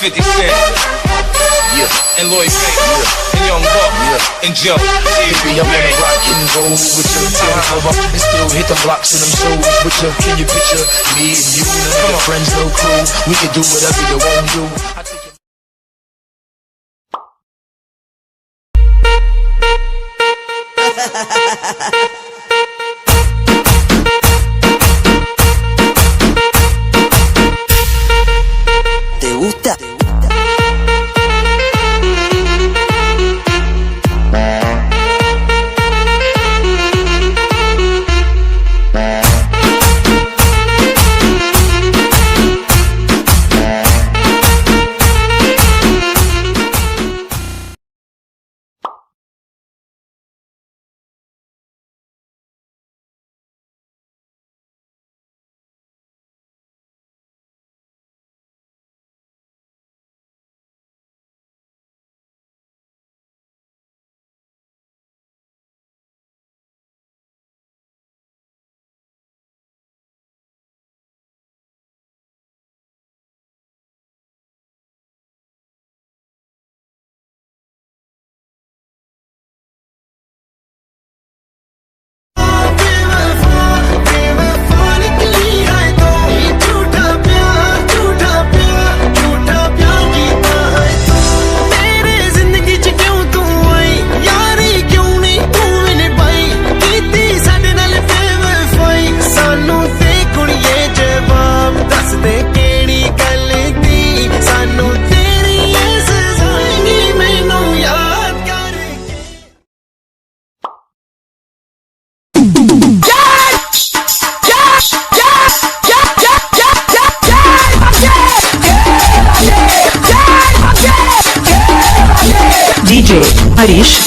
50 Cent. Yeah. And Lloyd Banks. Yeah. And Young Buck. Yeah. And Joe. Baby, I'm gonna rock and roll with you. Tear them up and still hit them blocks and them shows with you. Can you picture me and you? None of your friends, no crew. We can do whatever you want to do. ¿Te gusta? DJ Harish